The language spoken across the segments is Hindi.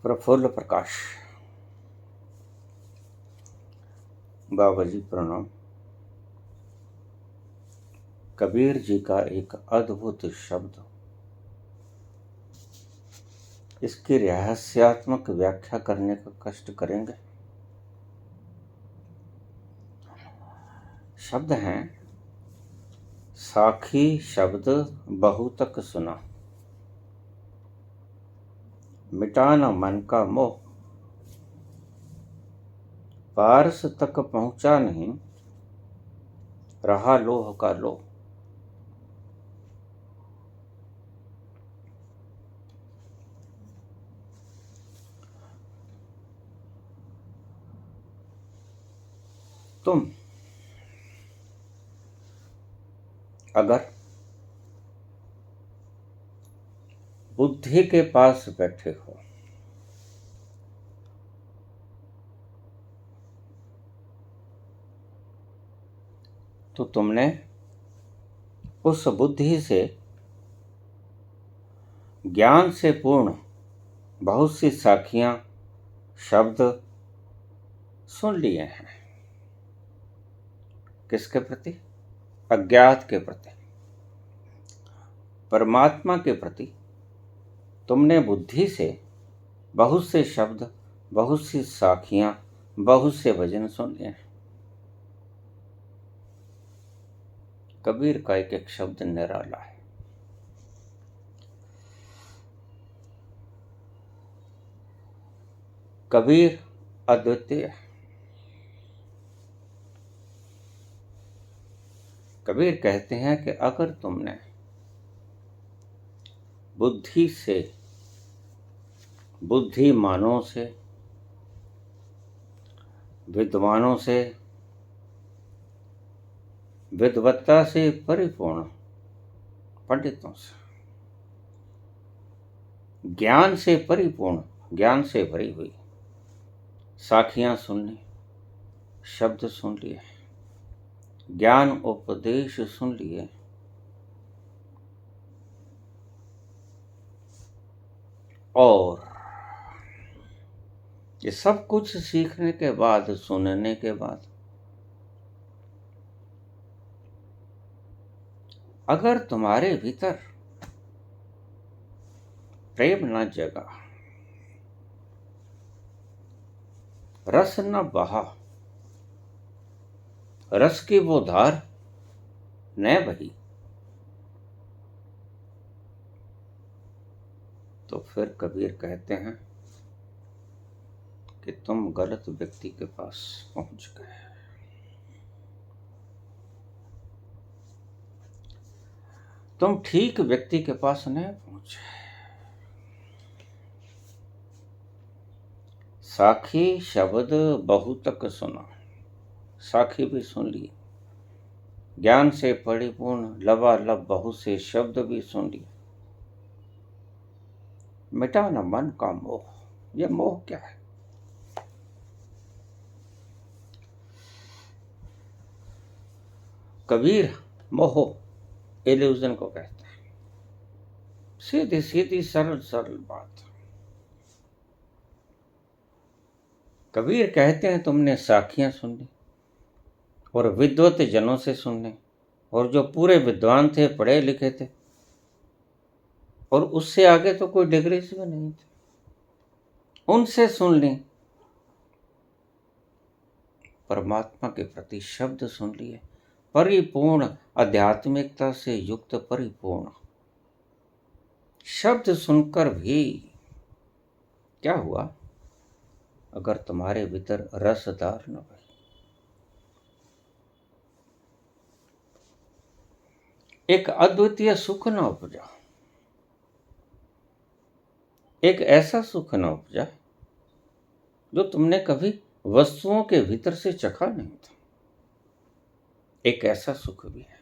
प्रफुल्ल प्रकाश। बाबा जी प्रणाम। कबीर जी का एक अद्भुत शब्द, इसकी रहस्यात्मक व्याख्या करने का कष्ट करेंगे। शब्द हैं, साखी शब्द बहु तक सुना, मिटा न मन का मोह, पारस तक पहुंचा नहीं, रहा लोह का लोह। तुम अगर बुद्धि के पास बैठे हो तो तुमने उस बुद्धि से ज्ञान से पूर्ण बहुत सी साखियां शब्द सुन लिए हैं। किसके प्रति? अज्ञात के प्रति, परमात्मा के प्रति। तुमने बुद्धि से बहुत से शब्द, बहुत सी साखियां, बहुत से भजन सुन लिए हैं। कबीर का एक एक शब्द निराला है। कबीर अद्वितीय है। कबीर कहते हैं कि अगर तुमने बुद्धि से, बुद्धिमानों से, विद्वानों से, विद्वत्ता से परिपूर्ण पंडितों से, ज्ञान से परिपूर्ण, ज्ञान से भरी हुई साखियां सुन ली, शब्द सुन लिए, ज्ञान उपदेश सुन लिए, और ये सब कुछ सीखने के बाद, सुनने के बाद, अगर तुम्हारे भीतर प्रेम न जगा, रस न बहा, रस की वो धार न बही, तो फिर कबीर कहते हैं कि तुम गलत व्यक्ति के पास पहुंच गए। तुम ठीक व्यक्ति के पास नहीं पहुंचे। साखी शब्द बहु तक सुना, साखी भी सुन ली, ज्ञान से परिपूर्ण लबालब बहुत से शब्द भी सुन लिए, मिटा न मन का मोह। यह मोह क्या है? कबीर मोह इल्यूजन को कहते हैं। सीधी सीधी सरल सरल बात। कबीर कहते हैं तुमने साखियां सुन ली और विद्वत जनों से सुनने, और जो पूरे विद्वान थे, पढ़े लिखे थे, और उससे आगे तो कोई डिग्रीज भी नहीं थी, उनसे सुन ली। परमात्मा के प्रति शब्द सुन लिए, परिपूर्ण आध्यात्मिकता से युक्त परिपूर्ण शब्द सुनकर भी क्या हुआ? अगर तुम्हारे भीतर रसदार न भई, एक अद्वितीय सुख न उपजा, एक ऐसा सुख न उपजा जो तुमने कभी वस्तुओं के भीतर से चखा नहीं था। एक ऐसा सुख भी है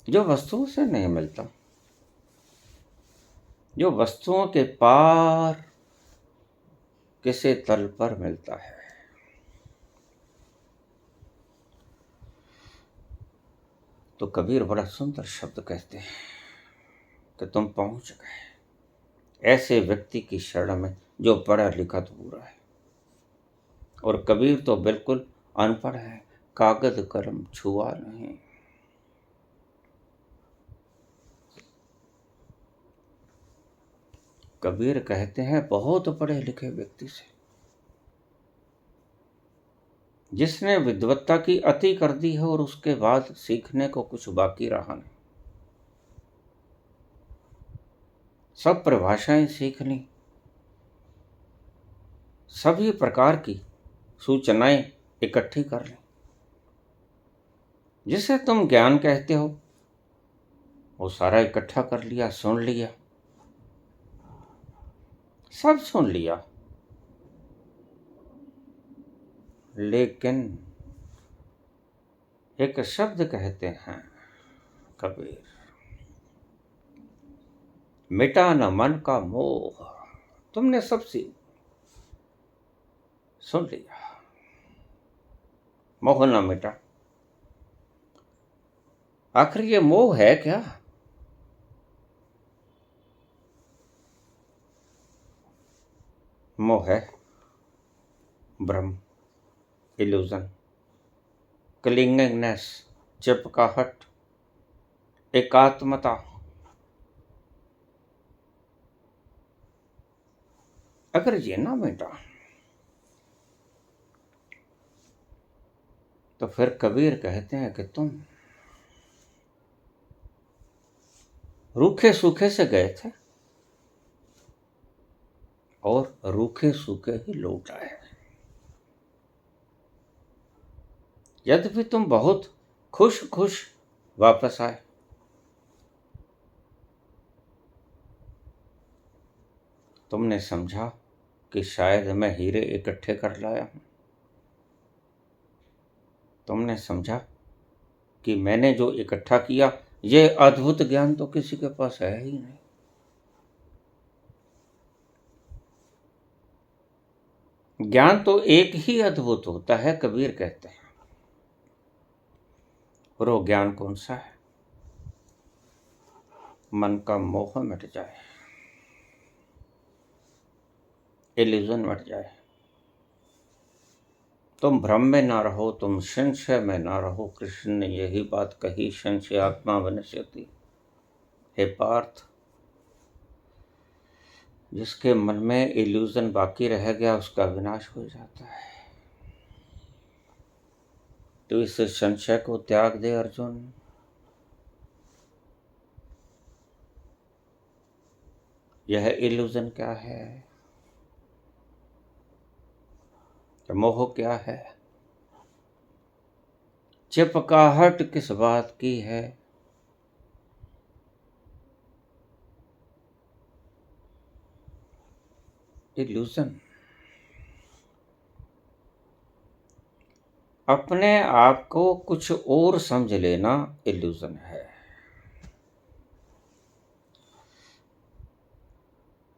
जो वस्तुओं से नहीं मिलता, जो वस्तुओं के पार किसी तल पर मिलता है। तो कबीर बड़ा सुंदर शब्द कहते हैं कि तुम पहुंच गए। ऐसे व्यक्ति की शरण में जो पढ़ा लिखा तो पूरा है। और कबीर तो बिल्कुल अनपढ़ है, कागज कलम छुआ नहीं। कबीर कहते हैं बहुत पढ़े लिखे व्यक्ति से, जिसने विद्वत्ता की अति कर दी है और उसके बाद सीखने को कुछ बाकी रहा नहीं। सब परिभाषाएं सीख ली, सभी प्रकार की सूचनाएं इकट्ठी कर ली। जिसे तुम ज्ञान कहते हो वो सारा इकट्ठा कर लिया, सुन लिया, सब सुन लिया, लेकिन एक शब्द कहते हैं कबीर, मिटा न मन का मोह। तुमने सब सुन लिया, मोह न मिटा। आखिर ये मोह है क्या? मोह है भ्रम, इल्यूजन, क्लिंगिंगनेस, चिपकाहट, एकात्मता। अगर ये ना मिटा तो फिर कबीर कहते हैं कि तुम रूखे सूखे से गए थे और रूखे सूखे ही लौट आए। यद्यपि तुम बहुत खुश खुश वापस आए, तुमने समझा कि शायद मैं हीरे इकट्ठे कर लाया हूं। तुमने समझा कि मैंने जो इकट्ठा किया ये अद्भुत ज्ञान तो किसी के पास है ही नहीं। ज्ञान तो एक ही अद्भुत होता है, कबीर कहते हैं, और वो ज्ञान कौन सा है? मन का मोह मिट जाए, इल्यूजन मिट जाए, तुम भ्रम में ना रहो, तुम संशय में ना रहो। कृष्ण ने यही बात कही, संशय आत्मा विनश्यति। हे पार्थ, जिसके मन में इल्यूजन बाकी रह गया उसका विनाश हो जाता है। तो इस संशय को त्याग दे अर्जुन। यह इल्यूजन क्या है? मोह क्या है? चिपकाहट किस बात की है? इल्यूजन। अपने आप को कुछ और समझ लेना इल्यूजन है।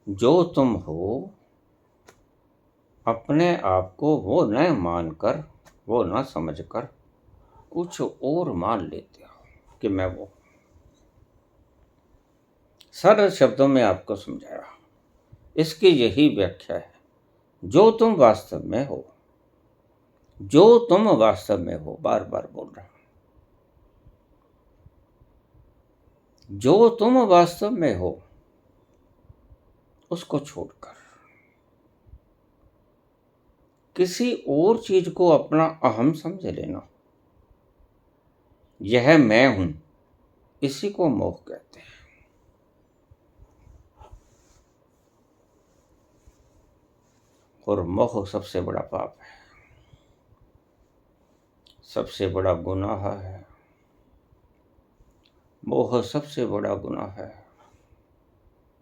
जो तुम हो अपने आप को वो न मानकर, वो न समझकर कुछ और मान लेते हो कि मैं वो। सरल शब्दों में आपको समझाया, इसकी यही व्याख्या है। जो तुम वास्तव में हो, जो तुम वास्तव में हो, बार बार बोल रहा हूं, जो तुम वास्तव में हो उसको छोड़कर किसी और चीज को अपना अहम समझ लेना, यह मैं हूं, इसी को मोह कहते हैं। और मोह सबसे बड़ा पाप है, सबसे बड़ा गुनाह है। मोह सबसे बड़ा गुनाह है।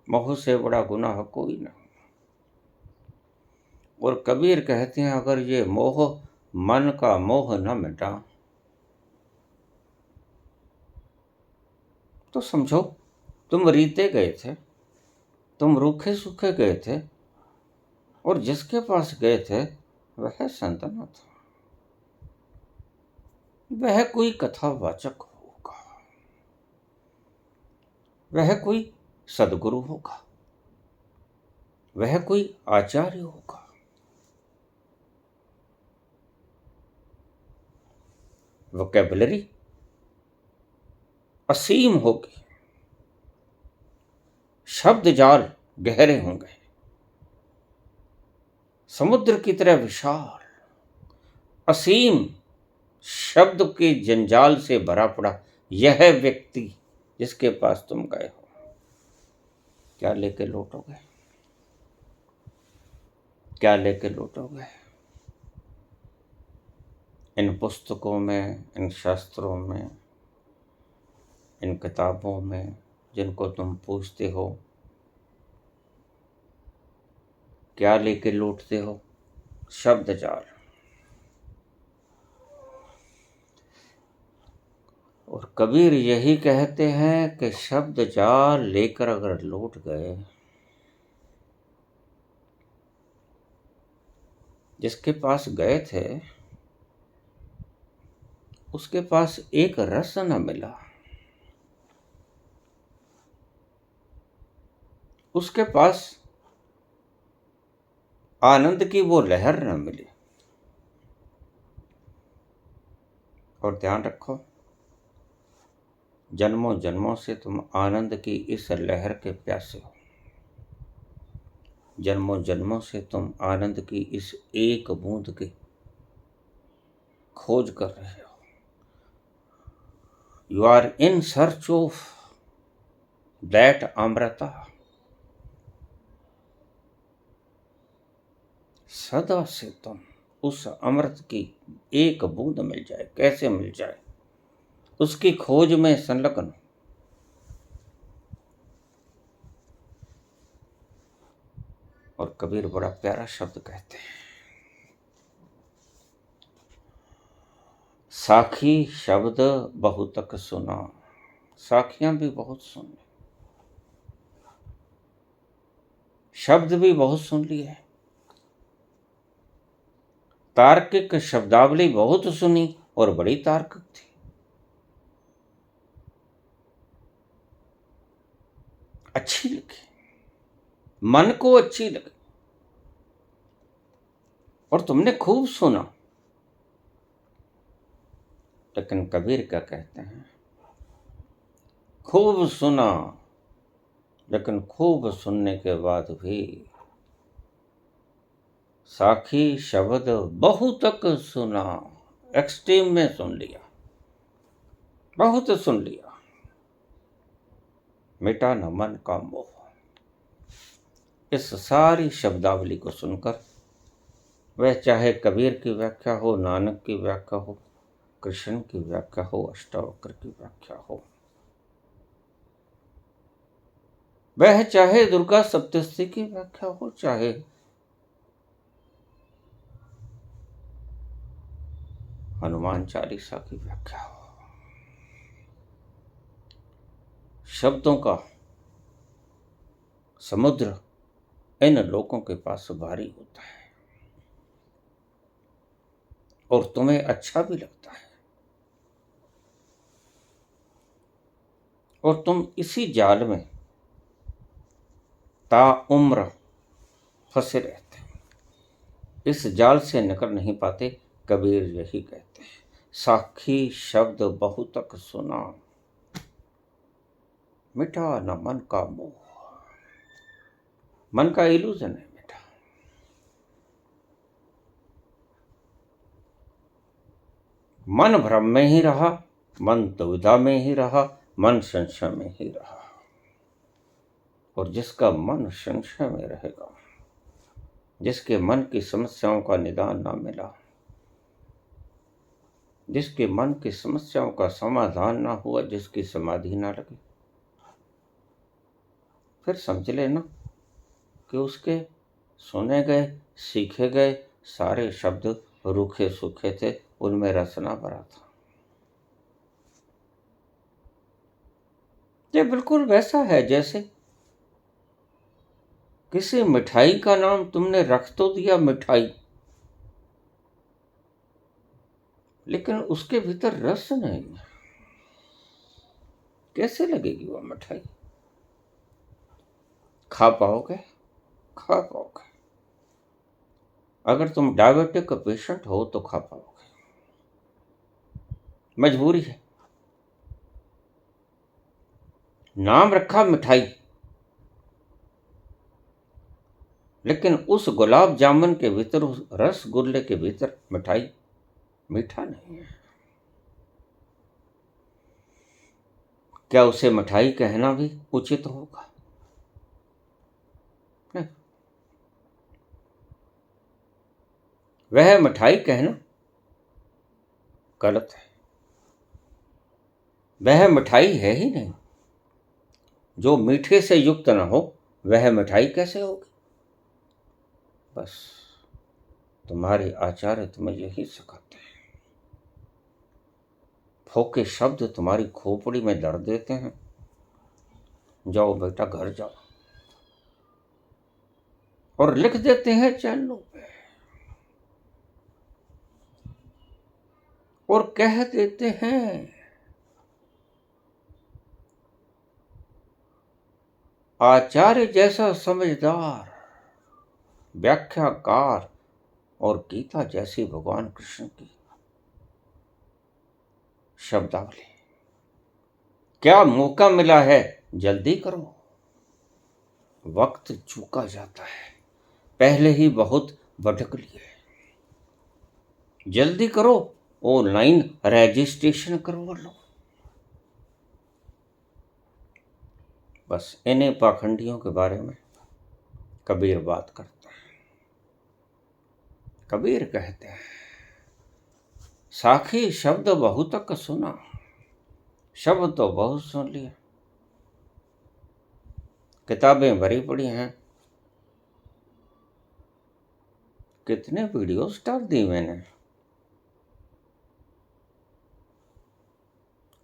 मोह से बड़ा गुनाह कोई नहीं। और कबीर कहते हैं अगर ये मोह, मन का मोह न मिटा तो समझो तुम रीते गए थे, तुम रूखे सूखे गए थे, और जिसके पास गए थे वह संत न था, वह कोई कथावाचक होगा, वह कोई सदगुरु होगा, वह कोई आचार्य होगा। वोकैबुलरी असीम होगी, शब्द जाल गहरे होंगे, समुद्र की तरह विशाल, असीम शब्द के जंजाल से भरा पड़ा यह व्यक्ति जिसके पास तुम गए हो, क्या लेके लौटोगे? क्या लेके लौटोगे? इन पुस्तकों में, इन शास्त्रों में, इन किताबों में जिनको तुम पूछते हो, क्या लेके लौटते हो? शब्द जाल। और कबीर यही कहते हैं कि शब्द जाल लेकर अगर लौट गए, जिसके पास गए थे उसके पास एक रस न मिला, उसके पास आनंद की वो लहर न मिली। और ध्यान रखो, जन्मों जन्मों से तुम आनंद की इस लहर के प्यासे हो, जन्मों जन्मों से तुम आनंद की इस एक बूंद की खोज कर रहे हो। You are in search of that Amrita. सदा से तुम उस अमृत की एक बूंद मिल जाए, कैसे मिल जाए, उसकी खोज में संलग्न। और कबीर बड़ा प्यारा शब्द कहते हैं, साखी शब्द बहुतक सुना। साखियां भी बहुत सुन ली, शब्द भी बहुत सुन लिए, तार्किक शब्दावली बहुत सुनी और बड़ी तार्किक थी। अच्छी लगी, मन को अच्छी लगी, और तुमने खूब सुना। लेकिन कबीर क्या कहते हैं, खूब सुना, लेकिन खूब सुनने के बाद भी साखी शब्द बहुतक सुना, एक्सट्रीम में सुन लिया, बहुत सुन लिया, मिटा न मन का मोह। इस सारी शब्दावली को सुनकर वह चाहे कबीर की व्याख्या हो, नानक की व्याख्या हो, कृष्ण की व्याख्या हो, अष्टावक्र की व्याख्या हो, वह चाहे दुर्गा सप्तशती की व्याख्या हो, चाहे हनुमान चालीसा की व्याख्या हो, शब्दों का समुद्र इन लोगों के पास भारी होता है और तुम्हें अच्छा भी लगता है, और तुम इसी जाल में ताउम्र फंसे रहते हो, इस जाल से निकल नहीं पाते। कबीर यही कहते हैं, साखी शब्द बहुतक सुना, मिटा न मन का मोह। मन का इल्यूजन है मिटा, मन भ्रम में ही रहा, मन दुविधा में ही रहा, मन संशय में ही रहा। और जिसका मन संशय में रहेगा, जिसके मन की समस्याओं का निदान ना मिला, जिसके मन की समस्याओं का समाधान ना हुआ, जिसकी समाधि ना लगी, फिर समझ लेना कि उसके सुने गए, सीखे गए सारे शब्द रूखे सूखे थे, उनमें रस ना भरा था। ये बिल्कुल वैसा है जैसे किसी मिठाई का नाम तुमने रख तो दिया मिठाई, लेकिन उसके भीतर रस नहीं, कैसे लगेगी वो मिठाई? खा पाओगे? खा पाओगे। अगर तुम डायबिटिक का पेशेंट हो तो खा पाओगे, मजबूरी है। नाम रखा मिठाई, लेकिन उस गुलाब जामुन के भीतर, उस रसगुल्ले के भीतर मिठाई मीठा नहीं है। क्या उसे मिठाई कहना भी उचित होगा? नहीं। वह मिठाई कहना गलत है। वह मिठाई है ही नहीं। जो मीठे से युक्त न हो वह मिठाई कैसे होगी? बस तुम्हारे आचार्य तुम्हें यही सिखाते हैं। फोके शब्द तुम्हारी खोपड़ी में दर्द देते हैं। जाओ बेटा घर जाओ, और लिख देते हैं चैनलों पे, और कह देते हैं आचार्य जैसा समझदार व्याख्याकार और गीता जैसी भगवान कृष्ण की शब्दावली। क्या मौका मिला है, जल्दी करो, वक्त चूका जाता है, पहले ही बहुत भटक लिए। जल्दी करो, ऑनलाइन रजिस्ट्रेशन करवा लो। बस इन्हीं पाखंडियों के बारे में कबीर बात करता है। कबीर कहते हैं, साखी शब्द बहुतक सुना, शब्द तो बहुत सुन लिया। किताबें भरी पड़ी हैं, कितने वीडियोस डाल दी मैंने,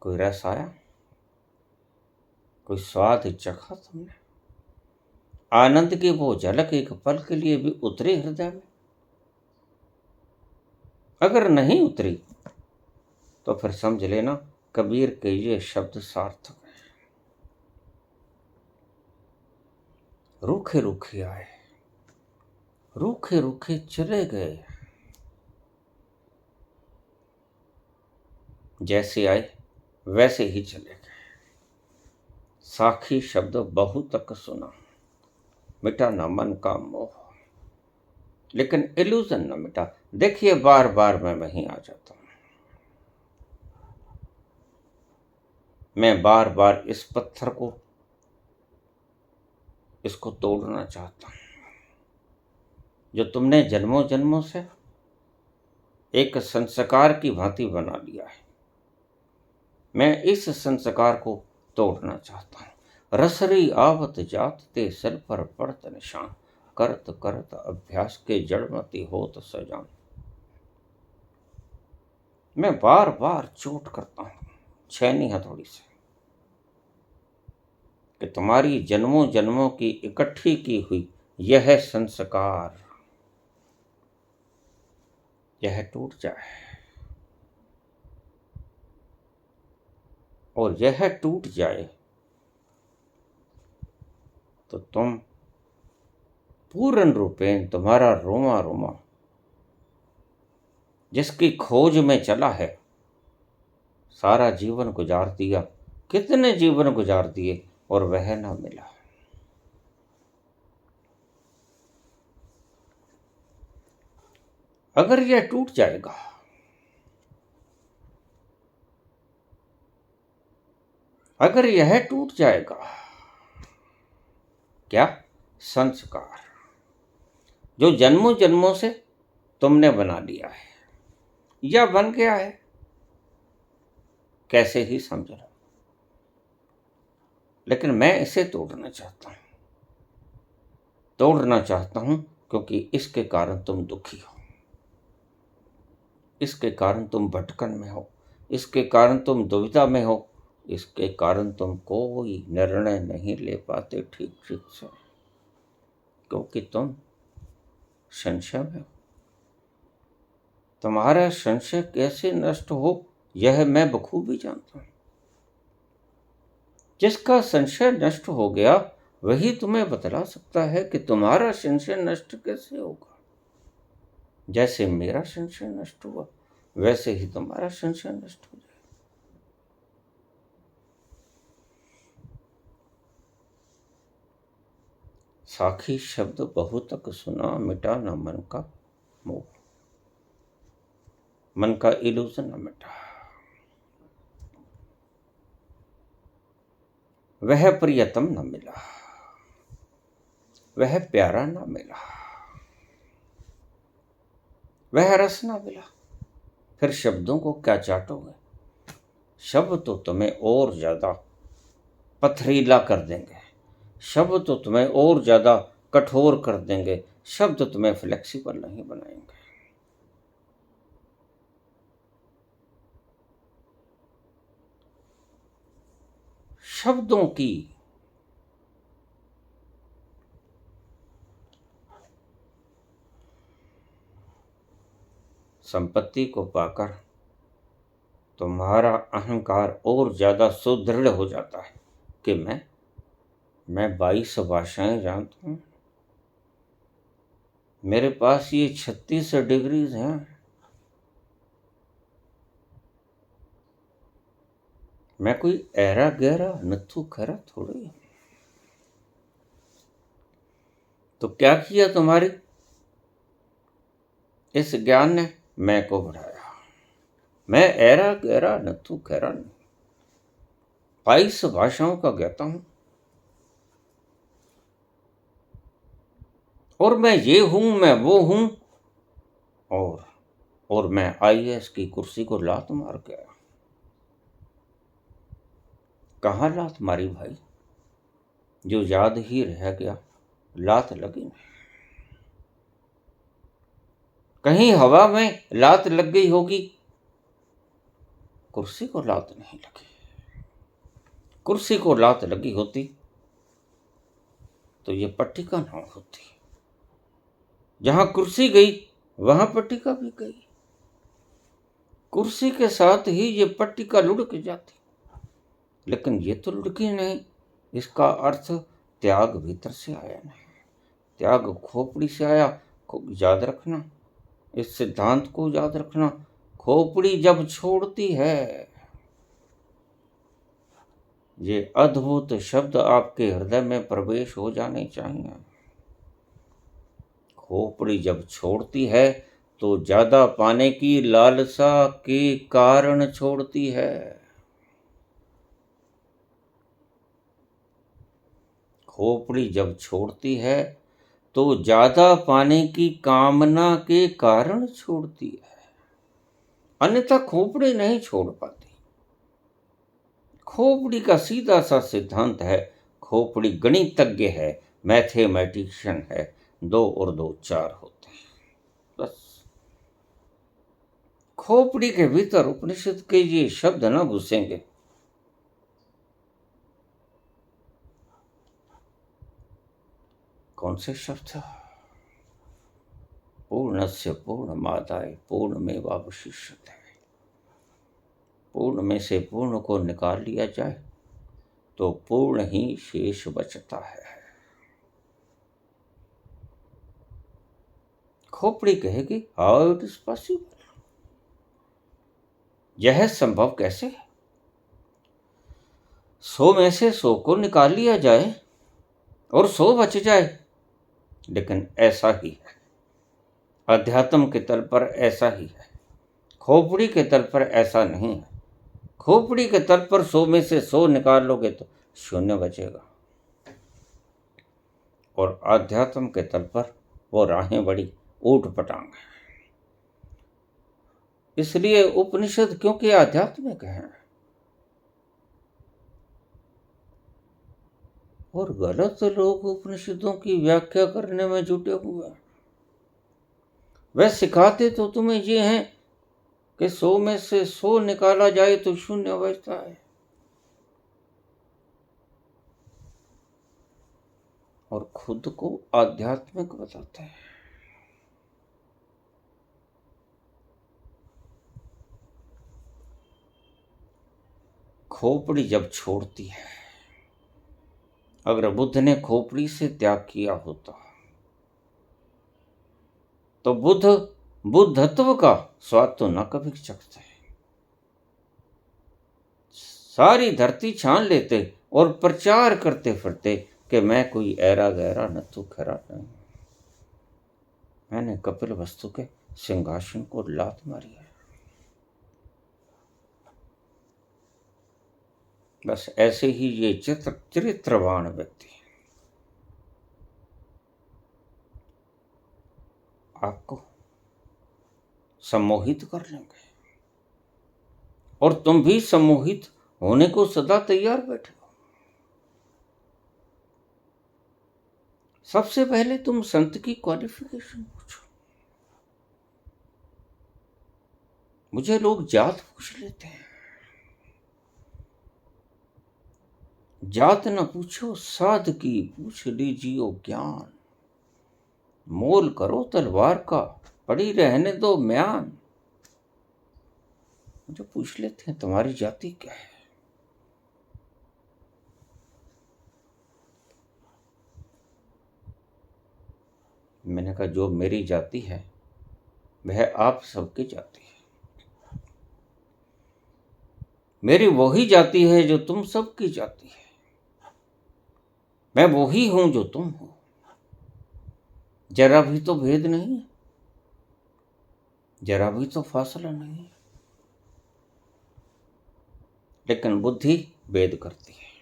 कोई रस आया, कोई स्वाद चखा तुमने? आनंद की वो झलक एक पल के लिए भी उतरी हृदय में? अगर नहीं उतरी तो फिर समझ लेना कबीर के ये शब्द सार्थक है। रूखे रूखे आए, रूखे रूखे चले गए, जैसे आए वैसे ही चले गए। साखी शब्द बहु तक सुना, मिटा न मन का मोह, लेकिन इल्यूजन न मिटा। देखिए बार बार मैं वहीं आ जाता हूं। मैं बार बार इस पत्थर को, इसको तोड़ना चाहता हूं जो तुमने जन्मों जन्मों से एक संस्कार की भांति बना लिया है। मैं इस संस्कार को तोड़ना चाहता हूं। रसरी आवत जात ते सिर पर पड़त निशान, करत करत अभ्यास के जड़मती होत सजान। मैं बार बार चोट करता हूं छैनी हथौड़ी से कि तुम्हारी जन्मों जन्मों की इकट्ठी की हुई यह संस्कार, यह टूट जाए। और यह टूट जाए तो तुम पूर्ण रूपेण, तुम्हारा रोमा रोमा जिसकी खोज में चला है, सारा जीवन गुजार दिया, कितने जीवन गुजार दिए और वह ना मिला। अगर यह टूट जाएगा, अगर यह टूट जाएगा, क्या संस्कार जो जन्मों जन्मों से तुमने बना लिया है या बन गया है, कैसे ही समझ लो, लेकिन मैं इसे तोड़ना चाहता हूं। तोड़ना चाहता हूं क्योंकि इसके कारण तुम दुखी हो, इसके कारण तुम भटकन में हो, इसके कारण तुम दुविधा में हो, इसके कारण तुम कोई निर्णय नहीं ले पाते ठीक ठीक से, क्योंकि तुम संशय में हो। तुम्हारा संशय कैसे नष्ट हो यह मैं बखूबी जानता हूं। जिसका संशय नष्ट हो गया वही तुम्हें बतला सकता है कि तुम्हारा संशय नष्ट कैसे होगा। जैसे मेरा संशय नष्ट हुआ वैसे ही तुम्हारा संशय नष्ट हो जाए। साखी शब्द बहुतक सुना, मिटा न मन का मोह। मन का इल्यूजन न मिटा। वह प्रियतम न मिला, वह प्यारा न मिला, वह रस न मिला। फिर शब्दों को क्या चाटोगे। शब्द तो तुम्हें और ज्यादा पथरीला कर देंगे, शब्द तो तुम्हें और ज्यादा कठोर कर देंगे, शब्द तुम्हें फ्लेक्सिबल नहीं बनाएंगे। शब्दों की संपत्ति को पाकर तुम्हारा अहंकार और ज्यादा सुदृढ़ हो जाता है कि मैं 22 भाषाएं जानता हूं, मेरे पास ये 36 डिग्रीज हैं। मैं कोई ऐरा गहरा नत्थु खरा थोड़ी। तो क्या किया तुम्हारी इस ज्ञान ने। मैं को बढ़ाया। मैं ऐरा गहरा नत्थु खरा नहीं, 22 भाषाओं का ज्ञाता हूं। और मैं ये हूं, मैं वो हूं, और मैं आईएएस की कुर्सी को लात मार गया। कहाँ लात मारी भाई, जो याद ही रह गया, लात लगी नहीं। कहीं हवा में लात लग गई होगी, कुर्सी को लात नहीं लगी। कुर्सी को लात लगी होती तो ये पट्टिका ना होती। जहां कुर्सी गई वहां पट्टिका भी गई। कुर्सी के साथ ही ये पट्टिका लुढ़क जाती, लेकिन ये तो लुढ़की नहीं। इसका अर्थ त्याग भीतर से आया नहीं, त्याग खोपड़ी से आया। याद रखना, इस सिद्धांत को याद रखना। खोपड़ी जब छोड़ती है, ये अद्भुत शब्द आपके हृदय में प्रवेश हो जाने चाहिए। खोपड़ी जब छोड़ती है तो ज्यादा पाने की लालसा के कारण छोड़ती है। खोपड़ी जब छोड़ती है तो ज्यादा पाने की कामना के कारण छोड़ती है, अन्यथा खोपड़ी नहीं छोड़ पाती। खोपड़ी का सीधा सा सिद्धांत है, खोपड़ी गणितज्ञ है, मैथमेटिशियन है। 2 और 2 4 होते हैं, बस। खोपड़ी के भीतर उपनिषद के ये शब्द न घुसेंगे। कौन से शब्द। पूर्णस्य पूर्णमादाय पूर्णमेवावशिष्यते। पूर्ण में से पूर्ण को निकाल लिया जाए तो पूर्ण ही शेष बचता है। खोपड़ी कहेगी हाउ इट इज पॉसिबल, यह संभव कैसे है। 100 में से 100 को निकाल लिया जाए और 100 बच जाए, लेकिन ऐसा ही है। अध्यात्म के तल पर ऐसा ही है, खोपड़ी के तल पर ऐसा नहीं है। खोपड़ी के तल पर 100 में से 100 निकाल लोगे तो 0 बचेगा, और आध्यात्म के तल पर वो राहें बड़ी ऊट पटांग है। इसलिए उपनिषद क्योंकि आध्यात्मिक हैं। और गलत लोग उपनिषदों की व्याख्या करने में जुटे हुए हैं। वह सिखाते तो तुम्हें ये हैं कि 100 में से 100 निकाला जाए तो 0 बचता है, और खुद को आध्यात्मिक बताते हैं। खोपड़ी जब छोड़ती है अगर बुद्ध ने खोपड़ी से त्याग किया होता तो बुद्धत्व का स्वाद तो न कभी चखते। सारी धरती छान लेते और प्रचार करते फिरते कि मैं कोई ऐरा गहरा नथु खरा नहीं, मैंने कपिल वस्तु के सिंहासन को लात मारी है। बस ऐसे ही ये चरित्रवान व्यक्ति आपको सम्मोहित कर लेंगे और तुम भी सम्मोहित होने को सदा तैयार बैठे हो। सबसे पहले तुम संत की क्वालिफिकेशन पूछो। मुझे लोग जात पूछ लेते हैं, जात न पूछो साध की पूछ लीजियो ज्ञान, मोल करो तलवार का पड़ी रहने दो म्यान। मुझे पूछ लेते हैं तुम्हारी जाति क्या है। मैंने कहा जो मेरी जाति है वह आप सबकी जाति है, मेरी वही जाति है जो तुम सबकी जाति है, मैं वही हूं जो तुम हो, जरा भी तो भेद नहीं है, जरा भी तो फासला नहीं है। लेकिन बुद्धि भेद करती है,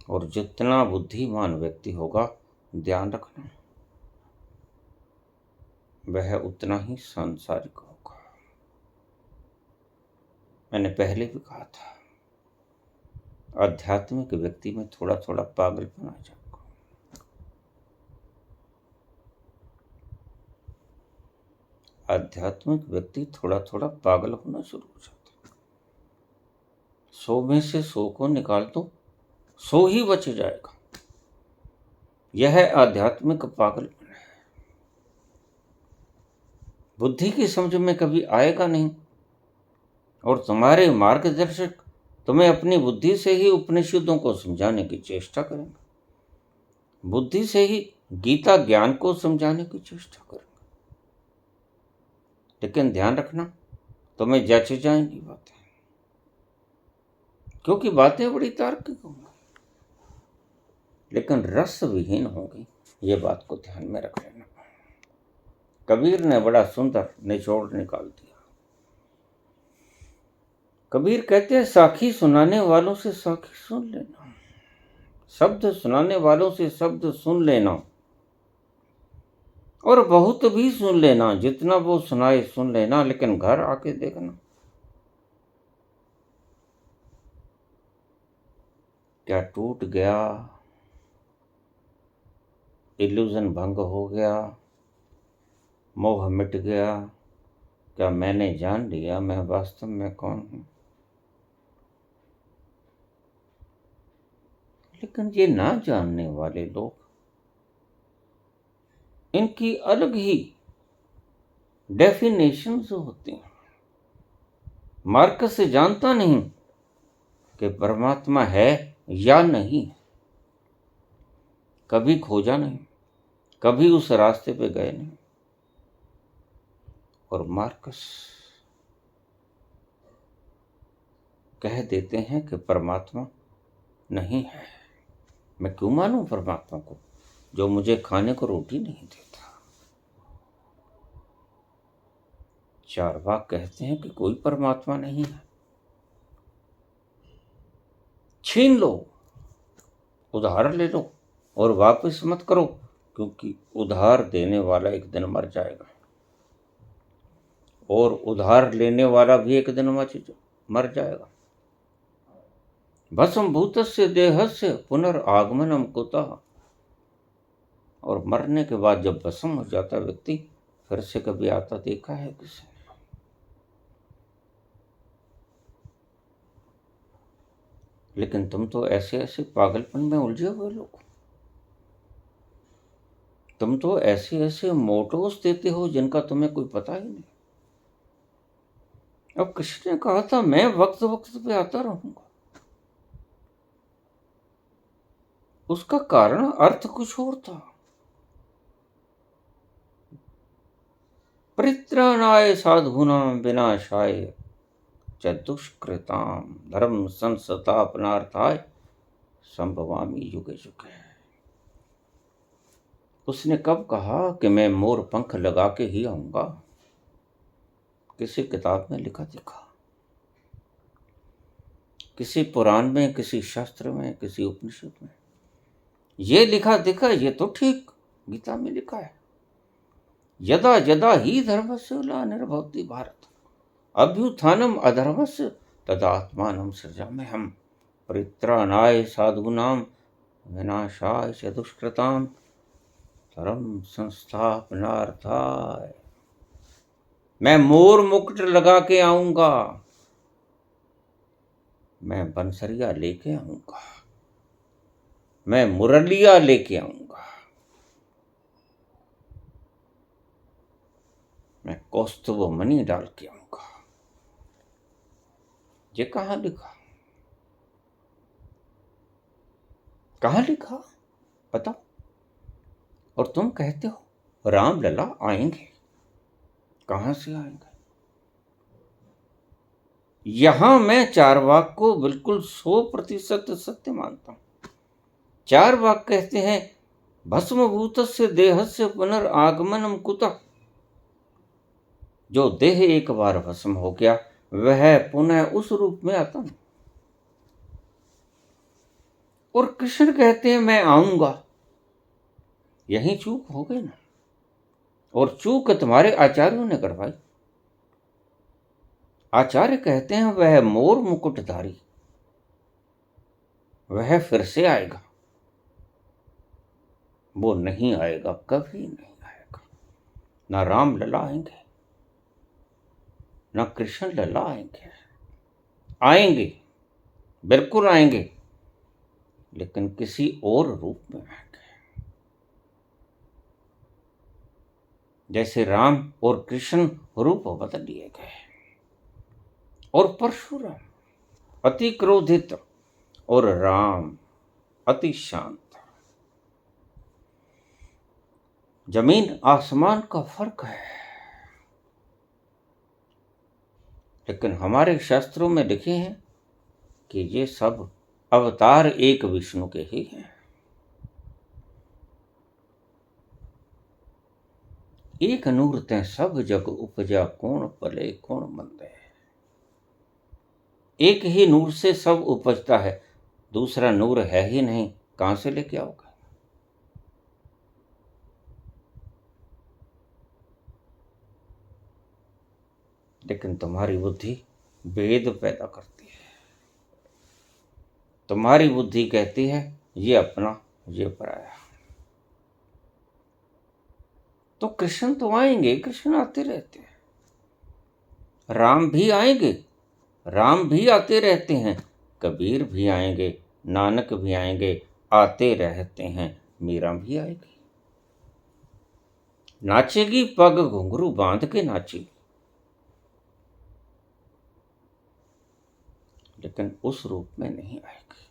और जितना बुद्धिमान व्यक्ति होगा ध्यान रखना वह उतना ही सांसारिक होगा। मैंने पहले भी कहा था आध्यात्मिक व्यक्ति में थोड़ा थोड़ा पागलपन आ जाएगा। आध्यात्मिक व्यक्ति थोड़ा थोड़ा पागल होना शुरू हो जाता है। 100 में से 100 को निकाल दो 100 ही बच जाएगा। यह आध्यात्मिक पागलपन है। बुद्धि की समझ में कभी आएगा नहीं, और तुम्हारे मार्गदर्शक तुम्हें अपनी बुद्धि से ही उपनिषदों को समझाने की चेष्टा करेंगे, बुद्धि से ही गीता ज्ञान को समझाने की चेष्टा करेंगे। लेकिन ध्यान रखना तुम्हें जच जाएंगी बातें, क्योंकि बातें बड़ी तार्किक होंगी लेकिन रस विहीन होंगी। ये बात को ध्यान में रख लेना। कबीर ने बड़ा सुंदर निचोड़ निकाल दिया। कबीर कहते हैं साखी सुनाने वालों से साखी सुन लेना, शब्द सुनाने वालों से शब्द सुन लेना, और बहुत भी सुन लेना, जितना वो सुनाए सुन लेना, लेकिन घर आके देखना क्या टूट गया, इल्यूजन भंग हो गया, मोह मिट गया, क्या मैंने जान लिया मैं वास्तव में कौन हूं। लेकिन ये ना जानने वाले लोग, इनकी अलग ही डेफिनेशंस होती हैं। मार्कस से जानता नहीं कि परमात्मा है या नहीं, कभी खोजा नहीं, कभी उस रास्ते पे गए नहीं। और मार्कस कह देते हैं कि परमात्मा नहीं है। मैं क्यों मानूं परमात्मा को जो मुझे खाने को रोटी नहीं देता। चारवाक कहते हैं कि कोई परमात्मा नहीं है। छीन लो, उधार ले लो और वापस मत करो, क्योंकि उधार देने वाला एक दिन मर जाएगा और उधार लेने वाला भी एक दिन मर जाएगा। भस्म भूतस्य देहस्य पुनर्आगमनम कुतः। और मरने के बाद जब भस्म हो जाता व्यक्ति, फिर से कभी आता देखा है किसी ने? लेकिन तुम तो ऐसे ऐसे पागलपन में उलझे हुए लोग, तुम तो ऐसे ऐसे मोटोस देते हो जिनका तुम्हें कोई पता ही नहीं। अब किसी ने कहा था मैं वक्त वक्त पे आता रहूंगा, उसका कारण अर्थ कुछ और था। परित्राणाय साधूनां विनाशाय च दुष्कृतां धर्म संस्थापनार्थाय संभवामि युगे युगे। उसने कब कहा कि मैं मोर पंख लगा के ही आऊंगा? किसी किताब में लिखा दिखा, किसी पुराण में, किसी शास्त्र में, किसी उपनिषद में ये लिखा दिखा? ये तो ठीक गीता में लिखा है, यदा यदा ही धर्मस्य ग्लानिर्भवति भारत अभ्युत्थानम अधर्मस्य तदात्मानं सृजाम्यहम् परित्राणाय साधूनां विनाशाय च दुष्कृतां धर्म संस्थापनार्थाय। मैं मोर मुकुट लगा के आऊंगा, मैं बंसरिया लेके आऊंगा, मैं मुरलिया लेके आऊंगा, मैं कौस्तुभ मणि डाल के आऊंगा। ये कहाँ लिखा? कहाँ लिखा बताओ? और तुम कहते हो राम लला आएंगे, कहां से आएंगे? यहां मैं चारवाक को बिल्कुल 100% सत्य मानता हूं। चारवाक कहते हैं भस्मभूतस्य देहस्य पुनर्आगमनम कुतः। जो देह एक बार भस्म हो गया वह पुनः उस रूप में आता नहीं। और कृष्ण कहते हैं मैं आऊंगा, यही चूक हो गई ना। और चूक तुम्हारे आचार्यों ने करवाई। आचार्य कहते हैं वह मोर मुकुटधारी वह फिर से आएगा। वो नहीं आएगा, कभी नहीं आएगा। ना राम लला आएंगे, ना कृष्ण लला आएंगे। आएंगे, बिल्कुल आएंगे, लेकिन किसी और रूप में आएंगे। जैसे राम और कृष्ण रूप बदल लिए गए। और परशुराम अति क्रोधित और राम अति शांत। जमीन आसमान का फर्क है। लेकिन हमारे शास्त्रों में लिखे हैं कि ये सब अवतार एक विष्णु के ही हैं। एक नूर ते सब जग उपजा कौन पले कौन मंदे। एक ही नूर से सब उपजता है, दूसरा नूर है ही नहीं, कहां से लेके आओगे? लेकिन तुम्हारी बुद्धि भेद पैदा करती है। तुम्हारी बुद्धि कहती है ये अपना ये पराया। तो कृष्ण तो आएंगे, कृष्ण आते रहते हैं। राम भी आएंगे, राम भी आते रहते हैं। कबीर भी आएंगे, नानक भी आएंगे, आते रहते हैं। मीरा भी आएगी, नाचेगी, पग घुंघरू बांध के नाचेगी। लेकिन उस रूप में नहीं आएगी,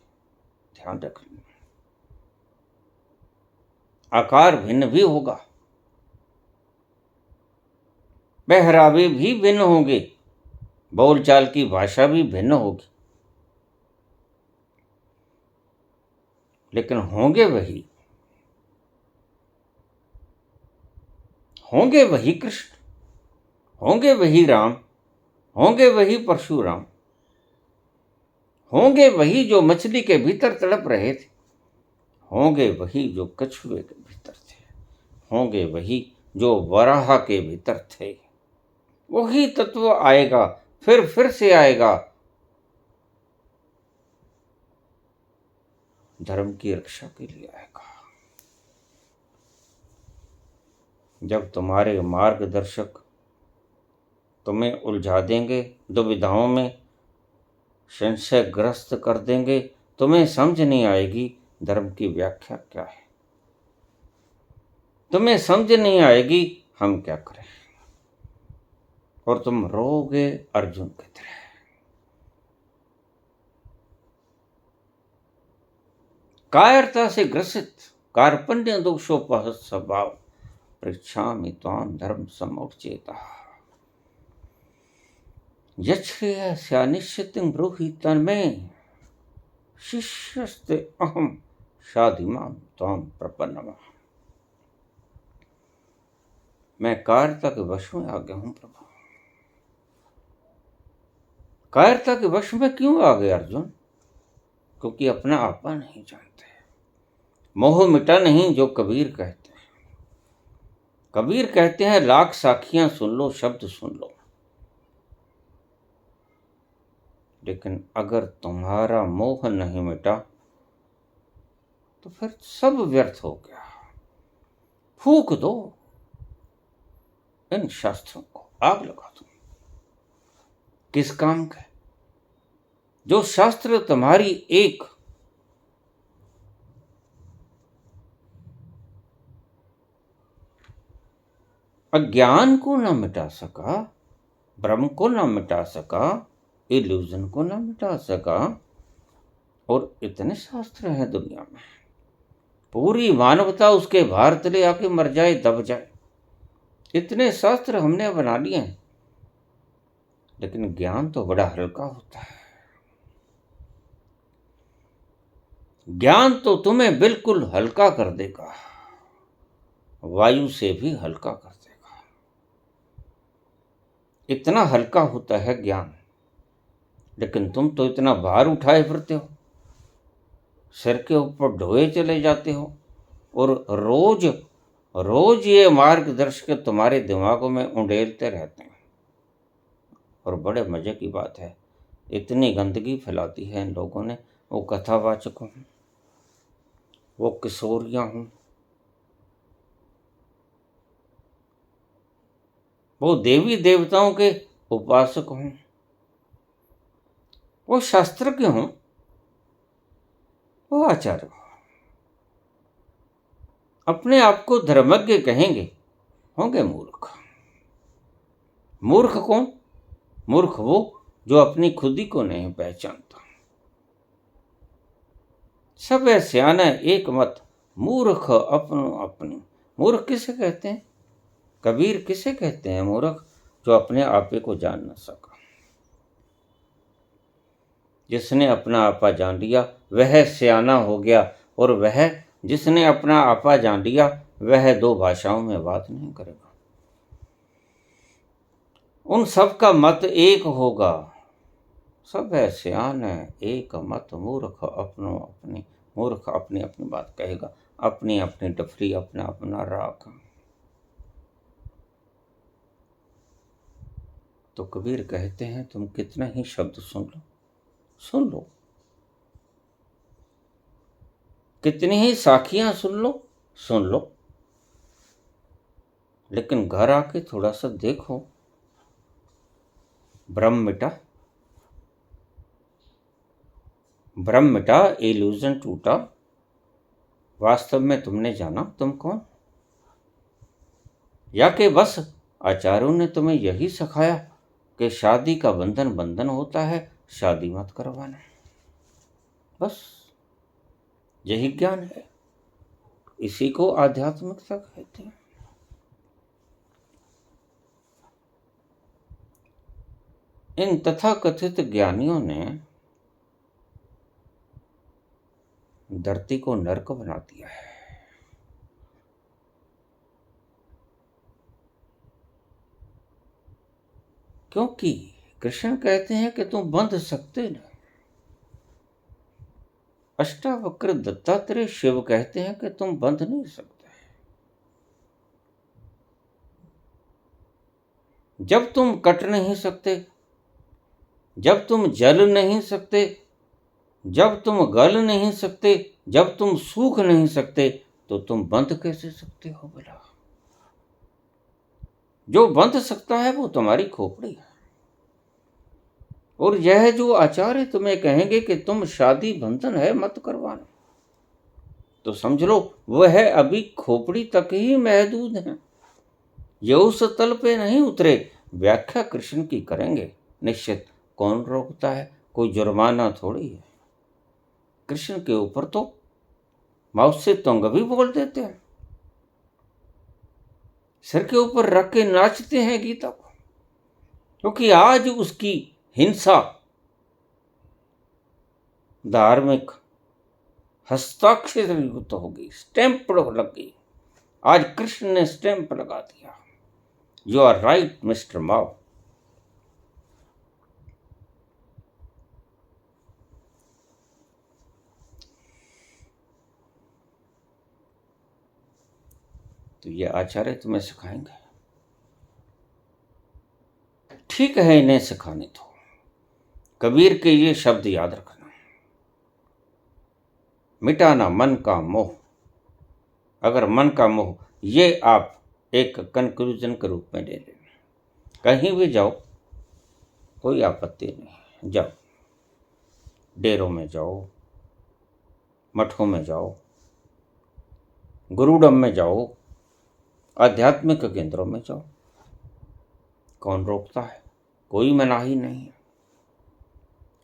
ध्यान रखना। आकार भिन्न भी होगा, पहरावे भी भिन्न होंगे, बोलचाल की भाषा भी भिन्न होगी, लेकिन होंगे वही। होंगे वही कृष्ण, होंगे वही राम, होंगे वही परशुराम, होंगे वही जो मछली के भीतर तड़प रहे थे, होंगे वही जो कछुए के भीतर थे, होंगे वही जो वराह के भीतर थे। वही तत्व आएगा, फिर से आएगा, धर्म की रक्षा के लिए आएगा। जब तुम्हारे मार्गदर्शक तुम्हें उलझा देंगे, दुविधाओं में संशयग्रस्त कर देंगे, तुम्हें समझ नहीं आएगी धर्म की व्याख्या क्या है। तुम्हें समझ नहीं आएगी हम क्या करें, और तुम रोगे अर्जुन की तरह। कायरता से ग्रसित कार्पण्य दोषोपहत स्वभाव पृच्छामि त्वां धर्म समोर्चेता यच्छ्रेयस्यानिश्चितं ब्रूहि तन्मे शिष्यस्ते अहम शाधिमां त्वां प्रपन्नम। मैं कायरता के वश में आ गया हूं प्रभु। कायरता के वश में क्यों आ गए अर्जुन? क्योंकि अपना आपा नहीं जानते। मोह मिटा नहीं जो कबीर कहते हैं। कबीर कहते हैं लाख साखियां सुन लो, शब्द सुन लो, लेकिन अगर तुम्हारा मोह नहीं मिटा तो फिर सब व्यर्थ हो गया। फूक दो इन शास्त्रों को, आग लगा दो। किस काम का? जो शास्त्र तुम्हारी एक अज्ञान को ना मिटा सका, भ्रम को ना मिटा सका, इल्यूजन को ना मिटा सका, और इतने शास्त्र हैं दुनिया में, पूरी मानवता उसके भार तले आके मर जाए, दब जाए। इतने शास्त्र हमने बना लिए हैं, लेकिन ज्ञान तो बड़ा हल्का होता है। ज्ञान तो तुम्हें बिल्कुल हल्का कर देगा, वायु से भी हल्का कर देगा। इतना हल्का होता है ज्ञान, लेकिन तुम तो इतना भार उठाए फिरते हो, सिर के ऊपर ढोए चले जाते हो, और रोज रोज ये मार्गदर्शक तुम्हारे दिमागों में उंडेलते रहते हैं। और बड़े मजे की बात है, इतनी गंदगी फैलाती है इन लोगों ने। वो कथावाचक हों, वो किशोरियां हों, वो देवी देवताओं के उपासक हों, वो शास्त्रज्ञ हों, वो आचार्य हों, अपने आप को धर्मज्ञ कहेंगे, होंगे मूर्ख। मूर्ख कौन? मूर्ख वो जो अपनी खुदी को नहीं पहचानता। सब है सियाना एक मत, मूर्ख अपनो अपनी। मूर्ख किसे कहते हैं? कबीर किसे कहते हैं मूर्ख? जो अपने आपे को जान न सका। जिसने अपना आपा जान लिया वह सियाना हो गया, और वह जिसने अपना आपा जान लिया वह दो भाषाओं में बात नहीं करेगा। उन सब का मत एक होगा। सब है सियान एक मत, मूर्ख अपनो अपनी। मूर्ख अपनी अपनी बात कहेगा, अपनी अपनी डफरी, अपना अपना राग। तो कबीर कहते हैं तुम कितना ही शब्द सुन लो, सुन लो, कितनी ही साखियां सुन लो, सुन लो, लेकिन घर आके थोड़ा सा देखो, भ्रम मिटा, भ्रम मिटा, इल्यूजन टूटा। वास्तव में तुमने जाना तुम कौन? या कि बस आचार्यों ने तुम्हें यही सिखाया कि शादी का बंधन बंधन होता है, शादी मत करवाना, बस यही ज्ञान है। इसी को आध्यात्मिकता कहते हैं। इन तथाकथित ज्ञानियों ने धरती को नरक बना दिया है। क्योंकि कृष्ण कहते हैं कि तुम बंध सकते नहीं। अष्टावक्र दत्तात्रेय शिव कहते हैं कि तुम बंध नहीं सकते। जब तुम कट नहीं सकते, जब तुम जल नहीं सकते, जब तुम गल नहीं सकते, जब तुम सूख नहीं सकते, तो तुम बंध कैसे सकते हो बोला? जो बंध सकता है वो तुम्हारी खोपड़ी है। और यह जो आचार्य तुम्हें कहेंगे कि तुम शादी बंधन है मत करवाना, तो समझ लो वह अभी खोपड़ी तक ही महदूद है, ये उस तल पे नहीं उतरे। व्याख्या कृष्ण की करेंगे निश्चित। कौन रोकता है? कोई जुर्माना थोड़ी है। कृष्ण के ऊपर तो माउथ से तुंग भी बोल देते हैं, सिर के ऊपर रख के नाचते हैं गीता को, क्योंकि आज उसकी हिंसा धार्मिक हस्ताक्षर युक्त हो गई, स्टैंप लग गई। आज कृष्ण ने स्टैंप लगा दिया, यू आर राइट मिस्टर माओ। तो ये आचार्य तुम्हें सिखाएंगे, ठीक है, इन्हें सिखाने दो। कबीर के ये शब्द याद रखना, मिटाना मन का मोह। अगर मन का मोह, ये आप एक कंक्लूजन के रूप में ले लेना। कहीं भी जाओ कोई आपत्ति नहीं, जाओ, डेरों में जाओ, मठों में जाओ, गुरुडम में जाओ, आध्यात्मिक केंद्रों में जाओ, कौन रोकता है? कोई मनाही नहीं है।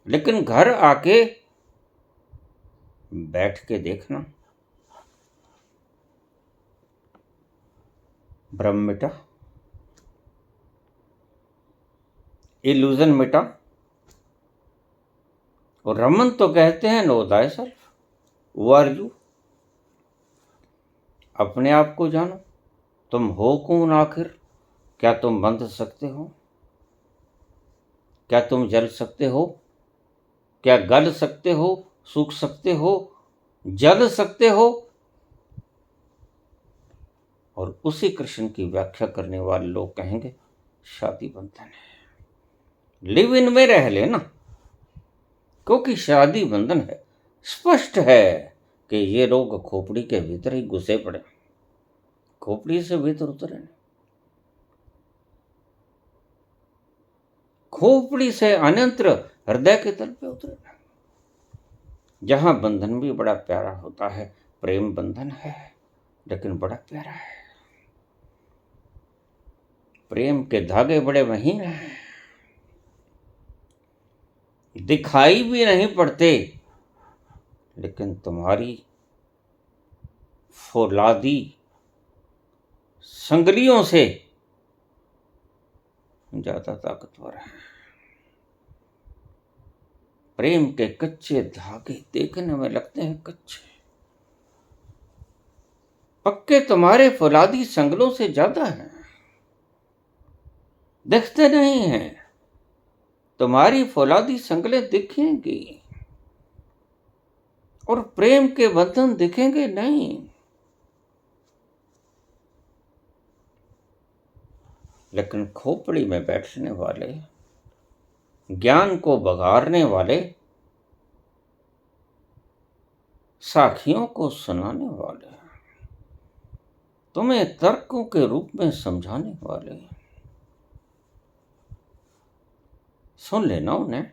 लेकिन घर आके बैठ के देखना, भ्रम मिटा, इल्यूजन मिटा। और रमन तो कहते हैं नो दाय सेल्फ, हू आर यू। अपने आप को जानो, तुम हो कौन आखिर? क्या तुम बंध सकते हो? क्या तुम जल सकते हो? क्या गल सकते हो? सूख सकते हो? जल सकते हो? और उसी कृष्ण की व्याख्या करने वाले लोग कहेंगे शादी बंधन है, लिव इन में रह लेना, क्योंकि शादी बंधन है। स्पष्ट है कि ये लोग खोपड़ी के भीतर ही घुसे पड़े, खोपड़ी से भीतर उतरे नहीं, खोपड़ी से अन्यंत्र हृदय के तल पे उतरे। जहां बंधन भी बड़ा प्यारा होता है, प्रेम बंधन है लेकिन बड़ा प्यारा है, प्रेम के धागे बड़े महीन हैं, दिखाई भी नहीं पड़ते, लेकिन तुम्हारी फौलादी संगलियों से ज्यादा ताकतवर है। प्रेम के कच्चे धागे देखने में लगते हैं कच्चे, पक्के तुम्हारे फौलादी संगलों से ज्यादा हैं, दिखते नहीं हैं। तुम्हारी फौलादी संगलें दिखेंगी और प्रेम के बंधन दिखेंगे नहीं। लेकिन खोपड़ी में बैठने वाले, ज्ञान को बघारने वाले, साखियों को सुनाने वाले, तुम्हें तर्कों के रूप में समझाने वाले, सुन लेना उन्हें।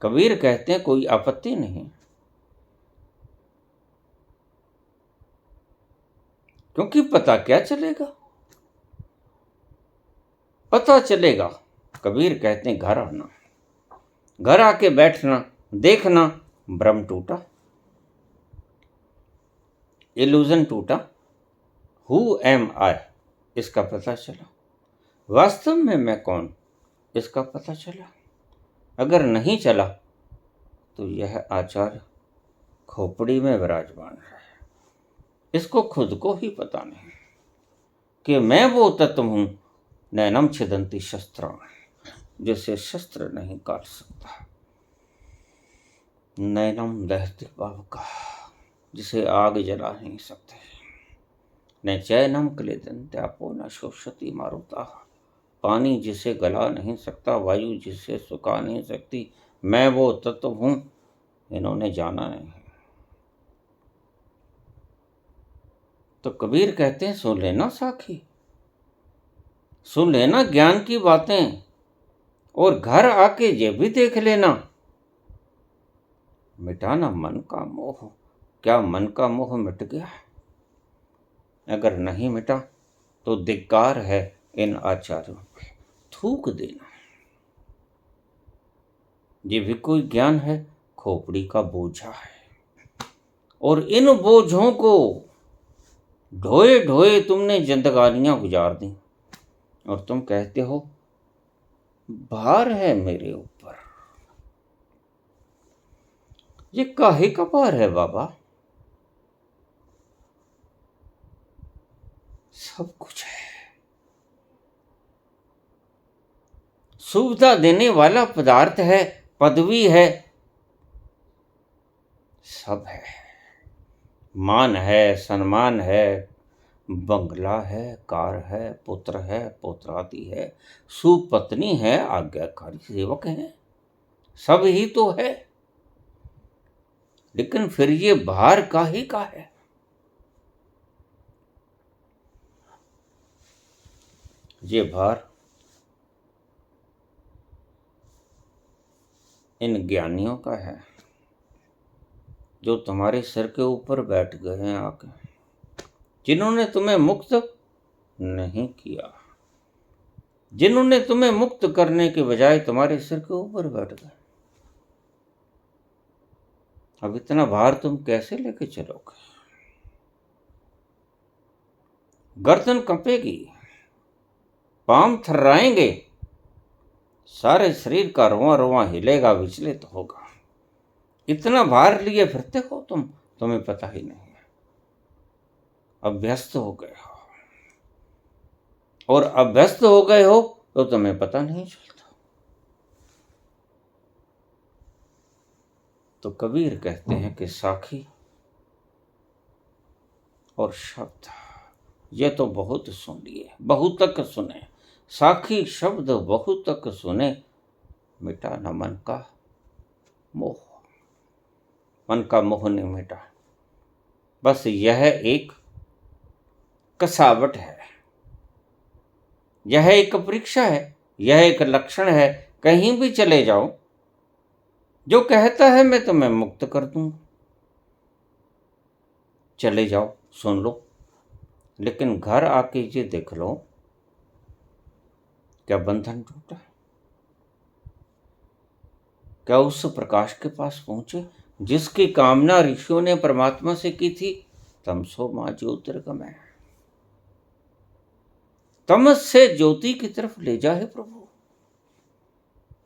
कबीर कहते हैं कोई आपत्ति नहीं, क्योंकि पता क्या चलेगा? पता चलेगा। कबीर कहते हैं घर आना, घर आके बैठना, देखना, भ्रम टूटा, इल्यूजन टूटा, हु एम आई इसका पता चला, वास्तव में मैं कौन इसका पता चला। अगर नहीं चला तो यह आचार्य खोपड़ी में विराजमान है, इसको खुद को ही पता नहीं कि मैं वो तत्व हूं, नैनम छिदंती शस्त्राणि, जिसे शस्त्र नहीं काट सकता, नैनम दहती पावका, जिसे आग जला नहीं सकते, न चैनम क्लेदन्त्यापो न शोषति मारुता, पानी जिसे गला नहीं सकता, वायु जिसे सुखा नहीं सकती, मैं वो तत्व हूं, इन्होंने जाना नहीं। तो कबीर कहते हैं सुन लेना साखी, सुन लेना ज्ञान की बातें, और घर आके ये भी देख लेना, मिटाना मन का मोह। क्या मन का मोह मिट गया? अगर नहीं मिटा तो धिक्कार है इन आचार्यों पे, थूक देना। ये भी कोई ज्ञान है? खोपड़ी का बोझा है। और इन बोझों को ढोए ढोए तुमने जिंदगानियां गुजार दी, और तुम कहते हो भार है मेरे ऊपर। ये काहे का भार है बाबा? सब कुछ है। सुविधा देने वाला पदार्थ है, पदवी है, सब है। मान है, सम्मान है, बंगला है, कार है, पुत्र है, पौत्रादि है, सुपत्नी है, आज्ञाकारी सेवक है, सब ही तो है। लेकिन फिर ये भार काहे का है? ये भार इन ज्ञानियों का है जो तुम्हारे सिर के ऊपर बैठ गए हैं आके, जिन्होंने तुम्हें मुक्त नहीं किया, जिन्होंने तुम्हें मुक्त करने के बजाय तुम्हारे सिर के ऊपर बैठ गए। अब इतना भार तुम कैसे लेके चलोगे? गर्दन कंपेगी, पांव थर्राएंगे, सारे शरीर का रोआ रोआ हिलेगा, विचलित होगा। इतना भार लिए फिरते हो तुम्हें पता ही नहीं है। अभ्यस्त हो गए हो, और अभ्यस्त हो गए हो तो तुम्हें पता नहीं चलता। तो कबीर कहते हैं कि साखी और शब्द ये तो बहुत सुन लिए, बहुतक सुने। साखी शब्द बहुतक सुने, मिटा न मन का मोह। मन का मोह नहीं मिटा, बस यह एक कसावट है, यह एक परीक्षा है, यह एक लक्षण है। कहीं भी चले जाओ, जो कहता है मैं तुम्हें मुक्त कर दूं, चले जाओ, सुन लो, लेकिन घर आके ये देख लो, क्या बंधन टूटा? क्या उस प्रकाश के पास पहुंचे जिसकी कामना ऋषियों ने परमात्मा से की थी? तमसो मां ज्योतिर्गमय, तमस से ज्योति की तरफ ले जाए प्रभु।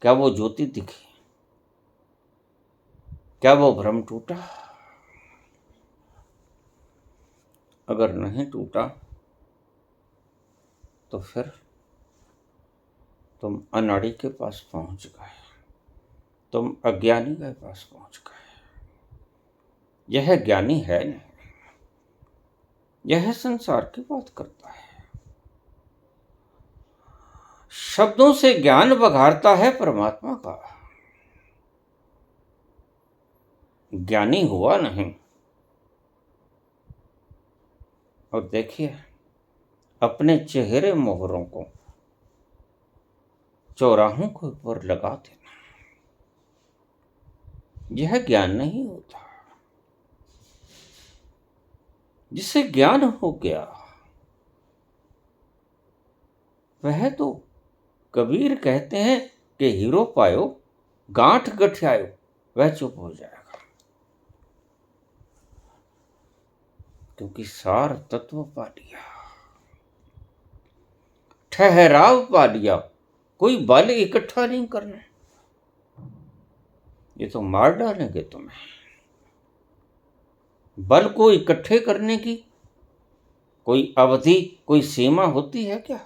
क्या वो ज्योति दिखी? क्या वो भ्रम टूटा? अगर नहीं टूटा तो फिर तुम अनाड़ी के पास पहुंच गए, तुम अज्ञानी के पास पहुंच गए। यह ज्ञानी है नहीं, यह संसार की बात करता है। शब्दों से ज्ञान बघारता है परमात्मा का, ज्ञानी हुआ नहीं। और देखिए, अपने चेहरे मोहरों को चौराहों के ऊपर लगा देना, यह ज्ञान नहीं होता। जिसे ज्ञान हो गया वह तो, कबीर कहते हैं कि हीरो पायो गांठ गठियायो, वह चुप हो जाएगा, क्योंकि सार तत्व पा लिया, ठहराव पा लिया। कोई बल इकट्ठा नहीं करना, ये तो मार डालेंगे तुम्हें। बल को इकट्ठे करने की कोई अवधि, कोई सीमा होती है क्या?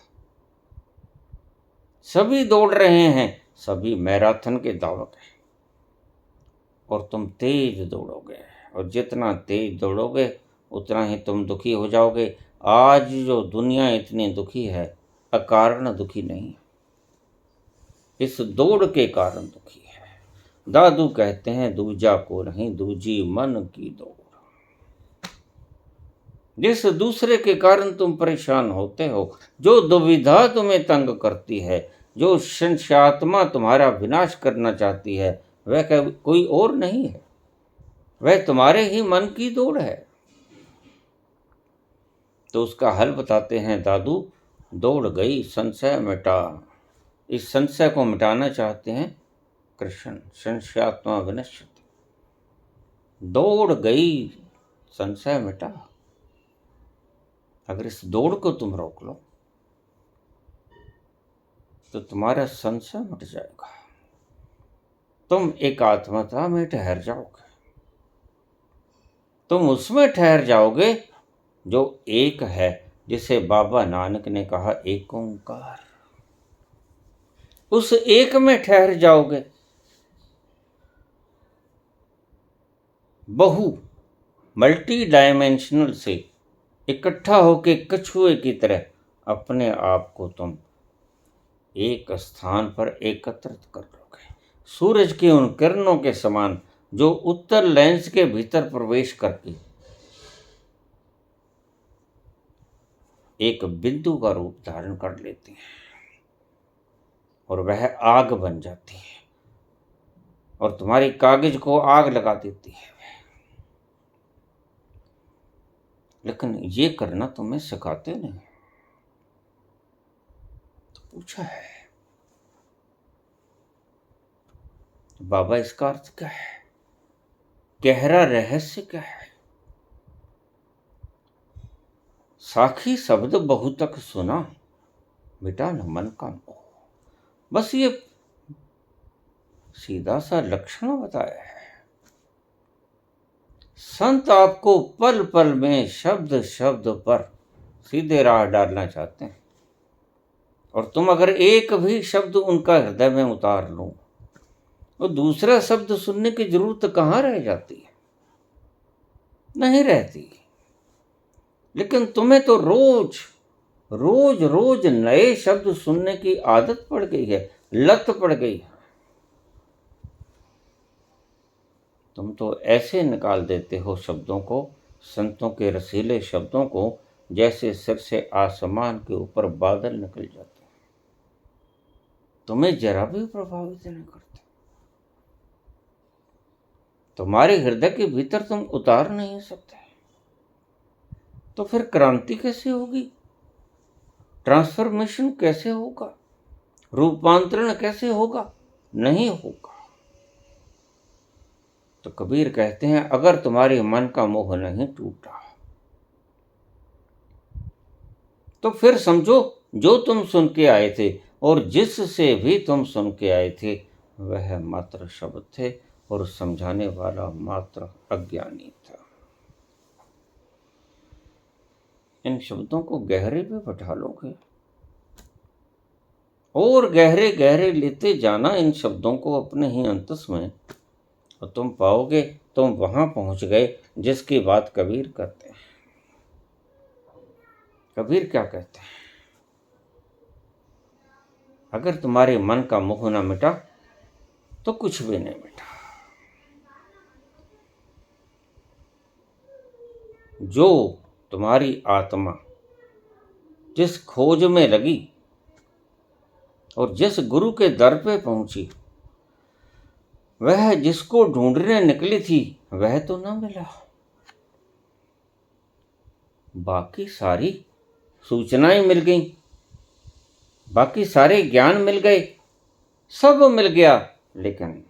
सभी दौड़ रहे हैं, सभी मैराथन के दौड़ोगे, और तुम तेज दौड़ोगे, और जितना तेज दौड़ोगे उतना ही तुम दुखी हो जाओगे। आज जो दुनिया इतनी दुखी है, अकारण दुखी नहीं, इस दौड़ के कारण दुखी है। दादू कहते हैं दूजा को नहीं, दूजी मन की दौड़। जिस दूसरे के कारण तुम परेशान होते हो, जो दुविधा तुम्हें तंग करती है, जो संशयात्मा तुम्हारा विनाश करना चाहती है, वह कोई और नहीं है, वह तुम्हारे ही मन की दौड़ है। तो उसका हल बताते हैं दादू, दौड़ गई संशय मिटा। इस संशय को मिटाना चाहते हैं कृष्ण, संशयात्मा विनश्यति। दौड़ गई संशय मिटा। अगर इस दौड़ को तुम रोक लो तो तुम्हारा संशय मिट जाएगा। तुम एक आत्मता में ठहर जाओगे। तुम उसमें ठहर जाओगे जो एक है, जिसे बाबा नानक ने कहा एक ओंकार। उस एक में ठहर जाओगे। बहु मल्टी डायमेंशनल से इकट्ठा होके कछुए की तरह अपने आप को तुम एक स्थान पर एकत्रित कर लोगे। सूरज की उन किरणों के समान जो उत्तर लेंस के भीतर प्रवेश करके एक बिंदु का रूप धारण कर लेती हैं और वह आग बन जाती है और तुम्हारी कागज को आग लगा देती है। लेकिन ये करना तुम्हें सिखाते नहीं। तो पूछा है बाबा, इसका अर्थ क्या है? गहरा रहस्य क्या है? साखी शब्द बहुतक सुना, मिटा न मन का मोह। बस ये सीधा सा लक्षण बताया है। संत आपको पल पल में शब्द शब्द पर सीधे राह डालना चाहते हैं, और तुम अगर एक भी शब्द उनका हृदय में उतार लो तो दूसरा शब्द सुनने की जरूरत कहाँ रह जाती है? नहीं रहती। लेकिन तुम्हें तो रोज रोज रोज नए शब्द सुनने की आदत पड़ गई है, लत पड़ गई है। तुम तो ऐसे निकाल देते हो शब्दों को, संतों के रसीले शब्दों को, जैसे सिर से आसमान के ऊपर बादल निकल जाते हैं। तुम्हें जरा भी प्रभावित नहीं करते। तुम्हारे हृदय के भीतर तुम उतार नहीं सकते। तो फिर क्रांति कैसे होगी? ट्रांसफॉर्मेशन कैसे होगा? रूपांतरण कैसे होगा? नहीं होगा। तो कबीर कहते हैं, अगर तुम्हारे मन का मोह नहीं टूटा तो फिर समझो जो तुम सुन के आए थे और जिससे भी तुम सुन के आए थे वह मात्र शब्द थे और समझाने वाला मात्र अज्ञानी था। इन शब्दों को गहरे पे बैठा लोगे और गहरे गहरे लेते जाना इन शब्दों को अपने ही अंतस में, और तुम पाओगे तुम वहां पहुंच गए जिसकी बात कबीर करते हैं। कबीर क्या कहते हैं? अगर तुम्हारे मन का मोह न मिटा तो कुछ भी नहीं मिटा। जो तुम्हारी आत्मा जिस खोज में लगी और जिस गुरु के दर पे पहुंची, वह जिसको ढूंढने निकली थी वह तो ना मिला। बाकी सारी सूचनाएं मिल गईं, बाकी सारे ज्ञान मिल गए, सब मिल गया, लेकिन